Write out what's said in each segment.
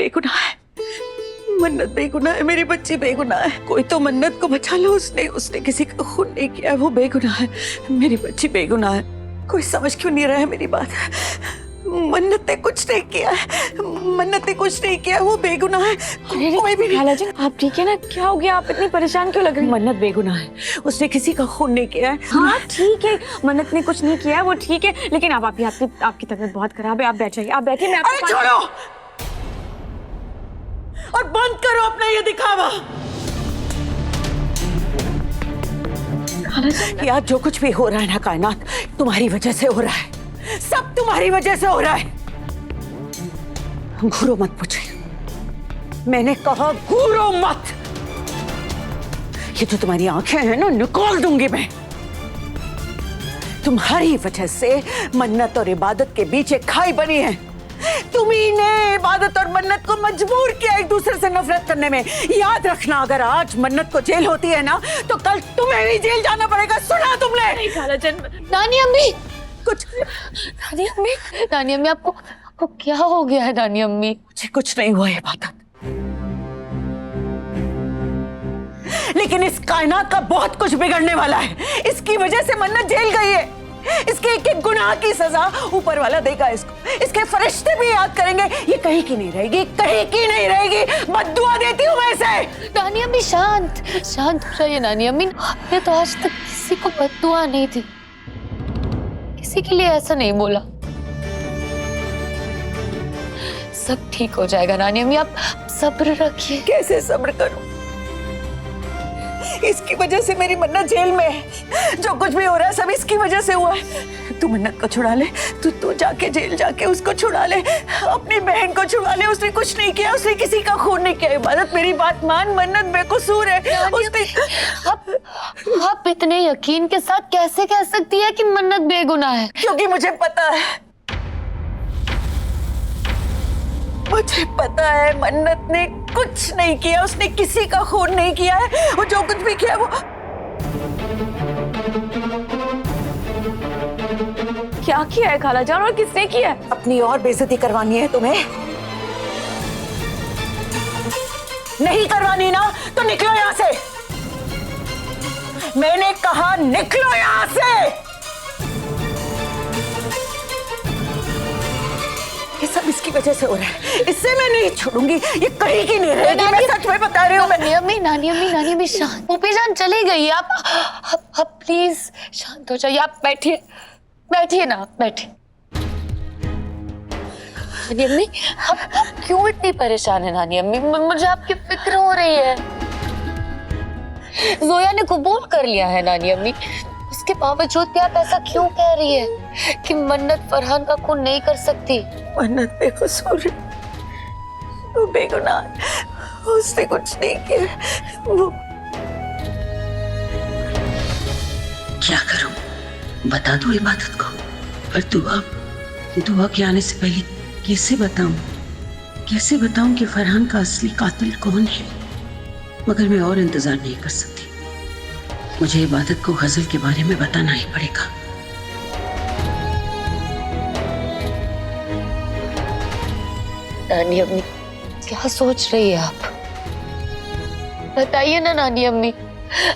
बेगुनाह है, मन्नत बेगुनाह है, मेरी बच्ची बेगुनाह है। कोई तो मन्नत को बचा लो। उसने किसी का खून नहीं किया है, वो बेगुनाह है। मेरी बच्ची बेगुनाह है। कोई समझ क्यों नहीं रहा है मेरी बात? मन्नत ने कुछ नहीं किया है, मन्नत ने कुछ नहीं किया, वो बेगुनाह है। कोई भी नहीं। खालाजान आप ठीक है ना? क्या हो गया? आप इतनी परेशान क्यों लग रही हैं? मन्नत बेगुनाह है, उसने किसी का खून नहीं किया है। हाँ ठीक है, मन्नत ने कुछ नहीं किया है, वो ठीक है, लेकिन अब आपकी तबीयत बहुत खराब है। आप बैठ जाइए, आप बैठिए। मैं अरे छोड़ो और बंद करो अपना ये दिखावा। यार जो कुछ भी हो रहा है ना कायनात, तुम्हारी वजह से हो रहा है, सब तुम्हारी वजह से हो रहा है। घूरो मत मुझे, मैंने कहा घूरो मत। ये जो तुम्हारी आंखें हैं ना, निकाल दूंगी मैं। तुम्हारी वजह से मन्नत और इबादत के बीच एक खाई बनी है। तुम्ही ने इबादत और मन्नत को मजबूर किया एक दूसरे से नफरत करने में। याद रखना, अगर आज मन्नत को जेल होती है ना, तो कल तुम्हें भी जेल जाना पड़ेगा। सुना तुमने? नहीं खालाजान। नानी अम्मी, कुछ नानी अम्मी आपको क्या हो गया है? नानी अम्मी मुझे कुछ नहीं हुआ इबादत, लेकिन इस कायनात का बहुत कुछ बिगड़ने वाला है। इसकी वजह से मन्नत जेल गई है। इसके एक एक गुनाह की सजा ऊपर वाला देगा इसको। इसके फरिश्ते भी याद करेंगे। ये कहीं की नहीं रहेगी, कहीं की नहीं रहेगी। बद्दुआ देती हूँ मैं इसे। नानी अम्मी शांत शांत हो जाइए। नानी अम्मी, मैं तो आज तक किसी को बद्दुआ नहीं दी, किसी के लिए ऐसा नहीं बोला। सब ठीक हो जाएगा नानी अम्मी, आप सब्र रखिए। कैसे सब्र करूं? इसकी वजह से मेरी मन्नत जेल में है। जो कुछ भी हो रहा है सब इसकी वजह से हुआ है। तू मन्नत को छुड़ा ले, तू जाके जेल जाके उसको छुड़ा ले, अपनी बहन को छुड़ा ले। उसने कुछ नहीं किया, उसने किसी का खून नहीं किया। इबादत मेरी बात मान, मन्नत बेकसूर है। उसने आप इतने यकीन के साथ कैसे कह सकती है कि मन्नत बेगुनाह है? क्योंकि मुझे पता है, मुझे पता है मन्नत ने कुछ नहीं किया। उसने किसी का खून नहीं किया है। वो जो कुछ भी किया वो क्या किया है खालाजान, और किसने किया है? अपनी और बेइज्जती करवानी है तुम्हें? नहीं करवानी ना तो निकलो यहां से। मैंने कहा निकलो यहां से। ये सब इसकी वजह से हो रहा है। इससे मैं नहीं छोड़ूंगी। ये कहीं की नहीं रहेगी। मैं सच में बता रही हूँ। नानी अम्मी शांत। पूपी जान चली गई। आप प्लीज शांत हो जाइए। आप बैठिए ना, बैठिए। नानी अम्मी, आप क्यों इतनी परेशान है? नानी अम्मी, मुझे आपकी फिक्र हो रही है। जोया ने कबूल कर लिया है नानी अम्मी, उसके बावजूद भी आप ऐसा क्यों कह रही है कि मन्नत फरहान का खून नहीं कर सकती? मन्नत बेकसूर है, वो बेगुनाह है, उसने कुछ नहीं किया। वो क्या करूं? बता दूं इबादत को? पर दुआ के आने से पहले कैसे बताऊं कि फरहान का असली कातिल कौन है? मगर मैं और इंतजार नहीं कर सकती। मुझे इबादत को गजल के बारे में बताना ही पड़ेगा। नानी अम्मी, क्या सोच रही है आप? बताइए ना नानी अम्मी,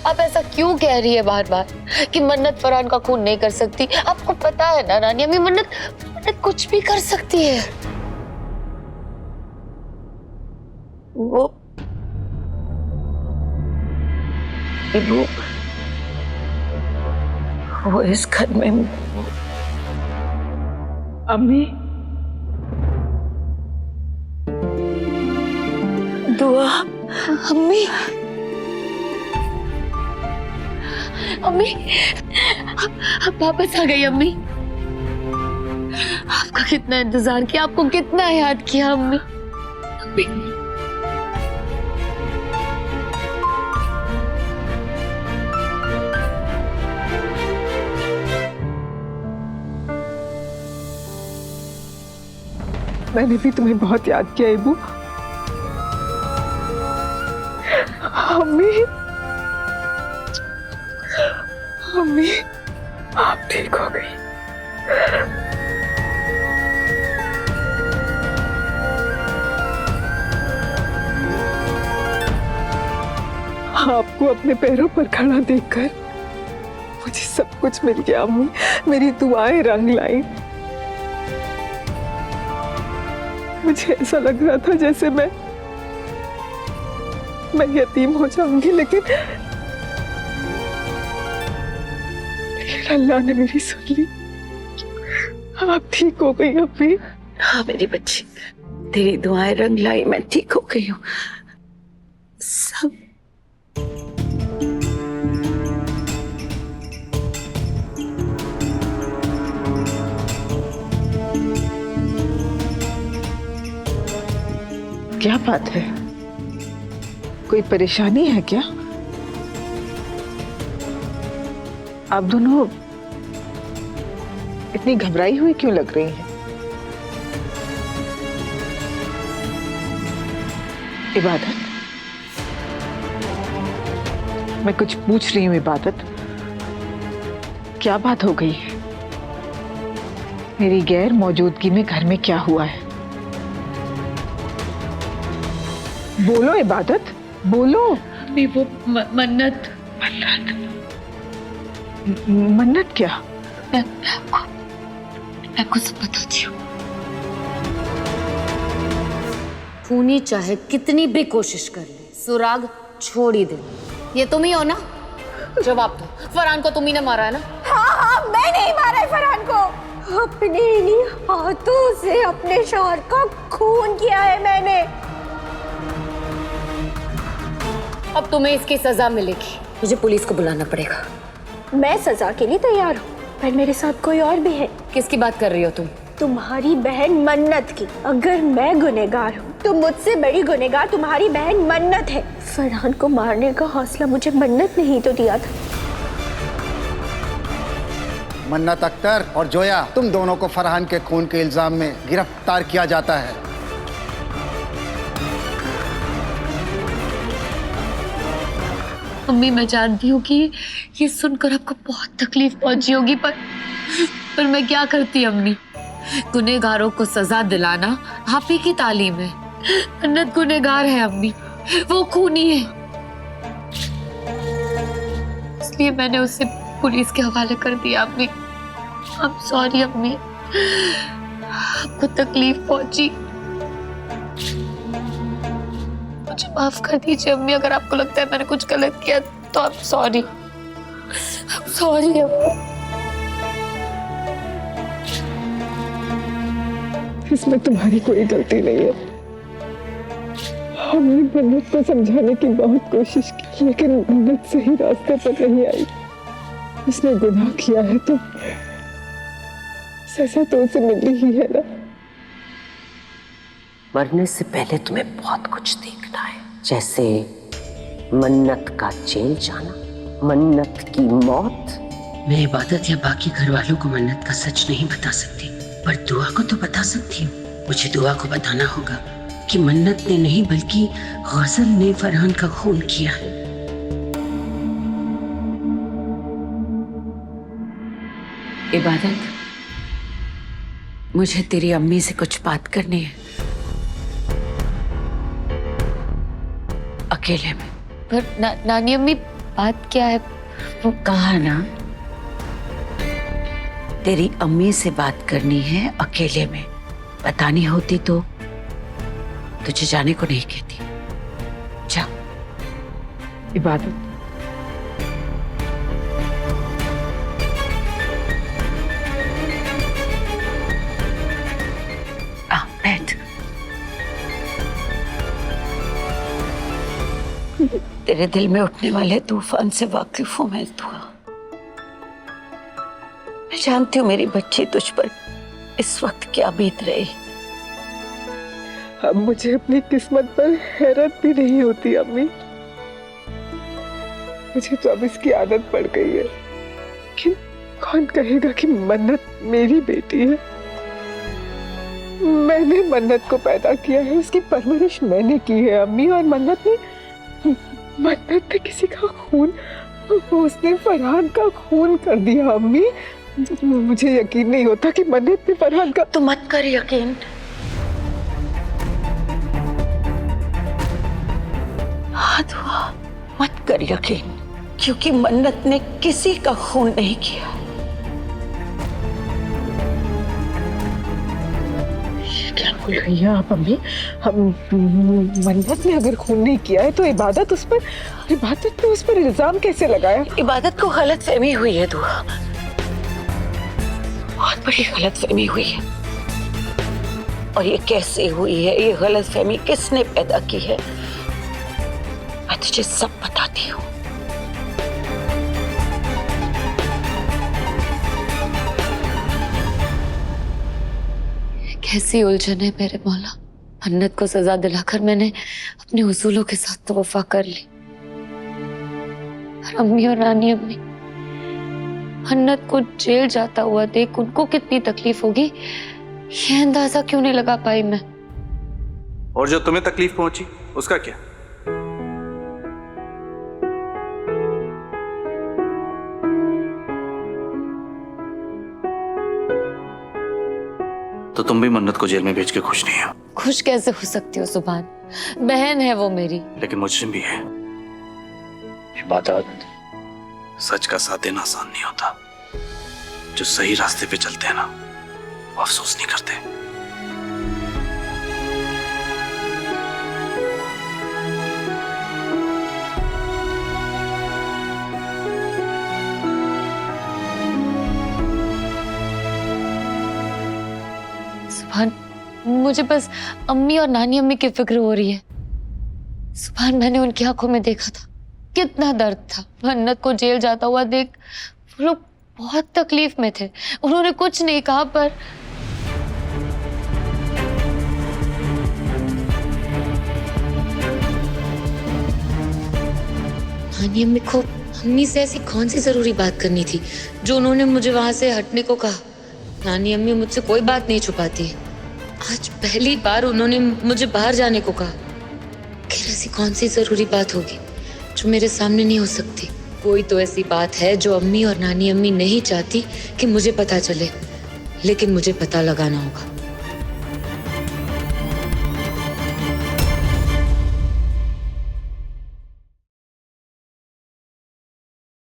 आप ऐसा क्यों कह रही है बार बार कि मन्नत फरहान का खून नहीं कर सकती? आपको पता है ना नानी अम्मी, मन्नत कुछ भी कर सकती है। वो इस घर में अम्मी दुआ। अम्मी आप वापस आ गई अम्मी। आपका कितना इंतजार किया, आपको कितना याद किया अम्मी। मैंने भी तुम्हें बहुत याद किया इबू। अम्मी आप ठीक हो गई। आपको अपने पैरों पर खड़ा देखकर मुझे सब कुछ मिल गया अम्मी। मेरी दुआएं रंग लाई। मुझे ऐसा लग रहा था जैसे मैं यतीम हो जाऊंगी, लेकिन अल्लाह ने मेरी सुन ली। आप ठीक हो गई अम्मी? हाँ मेरी बच्ची, तेरी दुआएं रंग लाई, मैं ठीक हो गई हूँ। सब क्या बात है? कोई परेशानी है क्या? आप दोनों इतनी घबराई हुई क्यों लग रही हैं? इबादत, मैं कुछ पूछ रही हूँ इबादत, क्या बात हो गई है? मेरी गैर मौजूदगी में घर में क्या हुआ है? बोलो इबादत, बोलो। नहीं, वो मन्नत। मन्नत क्या? मैं आपको सब बताती हूँ। खूनी चाहे कितनी भी कोशिश कर ले, सुराग छोड़ ही दे। ये तुम ही हो ना? जवाब दो। फरहान को तुम ही ने मारा है ना? हाँ, मैं नहीं मारा है फरहान को। अपने इन्हीं हाथों से अपने शौहर का खून किया है मैंने। अब तुम्हें इसकी सजा मिलेगी। मुझे पुलिस को बुलाना पड़ेगा। मैं सजा के लिए तैयार हूँ, पर मेरे साथ कोई और भी है। किसकी बात कर रही हो तुम? तुम्हारी बहन मन्नत की। अगर मैं गुनहगार हूँ तो मुझसे बड़ी गुनहगार तुम्हारी बहन मन्नत है। फरहान को मारने का हौसला मुझे मन्नत ने ही तो दिया था। मन्नत अख्तर और जोया, तुम दोनों को फरहान के खून के इल्जाम में गिरफ्तार किया जाता है। मम्मी, मैं जानती हूँ कि ये सुनकर आपको बहुत तकलीफ पहुंची होगी, पर मैं क्या करती अम्मी? गुनहगारों को सजा दिलाना आप ही की तालीम है। मन्नत गुनहगार है अम्मी, वो खूनी है, इसलिए मैंने उसे पुलिस के हवाले कर दिया अम्मी। आई एम सॉरी अम्मी, आपको तकलीफ पहुंची, मुझे माफ कर दीजिए अम्मी। अगर आपको लगता है मैंने कुछ गलत किया तो आई एम सॉरी। सॉरी अम्मी। इसमें तुम्हारी कोई गलती नहीं है। हमने मन्नत को समझाने की बहुत कोशिश की, लेकिन मन्नत सही रास्ते पर नहीं आई। उसने गुनाह किया है तो सजा तो उसे मिली ही है ना। मरने से पहले तुम्हें बहुत कुछ देखना है, जैसे मन्नत का जेल जाना, मन्नत की मौत। मैं इबादत या बाकी घर वालों को मन्नत का सच नहीं बता सकती, पर दुआ को तो बता सकती हूँ। मुझे दुआ को बताना होगा कि मन्नत ने नहीं बल्कि गजल ने फरहान का खून किया है। इबादत, मुझे तेरी अम्मी से कुछ बात करनी है, अकेले में। पर नानी अम्मी, बात क्या है? कहा ना, तेरी अम्मी से बात करनी है अकेले में। बतानी होती तो तुझे जाने को नहीं कहती। जा। इबादत, बैठ। तेरे दिल में उठने वाले तूफान से वाकिफ हूं मैं दुआ। मैं जानती हूँ मेरी बच्ची तुझ पर इस वक्त क्या बीत रही। अब मुझे अपनी किस्मत पर हैरत भी नहीं होती अम्मी। मुझे तो अब इसकी आदत पड़ गई है कि कौन कहेगा कि मन्नत मेरी बेटी है। मैंने मन्नत को पैदा किया है, उसकी परवरिश मैंने की है अम्मी। और मन्नत ने किसी का खून, उसने फरहान का खून कर दिया अम्मी। मुझे यकीन नहीं होता कि मन्नत ने फरहान का। तो मत कर यकीन। हाथ हुआ, मत कर यकीन, क्योंकि मन्नत ने किसी का खून नहीं किया। क्या बोल रही हैं आप अम्मी? हम मन्नत ने अगर खून नहीं किया है तो इबादत पे उस पर इल्जाम कैसे लगाया? इबादत को गलतफहमी हुई है दुआ, बहुत बड़ी गलतफहमी हुई है। और ये कैसे हुई है, ये गलतफहमी किसने पैदा की है, मैं तुझे सब बताती हूँ। कैसी उलझन है मेरे मौला। मन्नत को सजा दिलाकर मैंने अपने उसूलों के साथ तो वफा कर ली, और अम्मी और नानी अम्मी मन्नत को जेल जाता हुआ देख उनको कितनी तकलीफ होगी ये अंदाजा क्यों नहीं लगा पाई मैं। और जो तुम्हें तकलीफ पहुंची उसका क्या? तो तुम भी मन्नत को जेल में भेज के खुश नहीं हो? खुश कैसे हो सकती हो सुभान, बहन है वो मेरी। लेकिन मुझसे भी है। इबादत, सच का साथ देना आसान नहीं होता। जो सही रास्ते पे चलते हैं ना, वो अफसोस नहीं करते। सुभान, मुझे बस अम्मी और नानी अम्मी की फिक्र हो रही है। सुभान, मैंने उनकी आंखों में देखा था कितना दर्द था। मन्नत को जेल जाता हुआ देख वो लोग बहुत तकलीफ में थे। उन्होंने कुछ नहीं कहा, पर नानी अम्मी को अम्मी से ऐसी कौन सी जरूरी बात करनी थी जो उन्होंने मुझे वहां से हटने को कहा। नानी अम्मी मुझसे कोई बात नहीं छुपाती है। आज पहली बार उन्होंने मुझे बाहर जाने को कहा। आखिर ऐसी कौन सी जरूरी बात होगी जो मेरे सामने नहीं हो सकती। कोई तो ऐसी बात है जो अम्मी और नानी अम्मी नहीं चाहती कि मुझे पता चले, लेकिन मुझे पता लगाना होगा।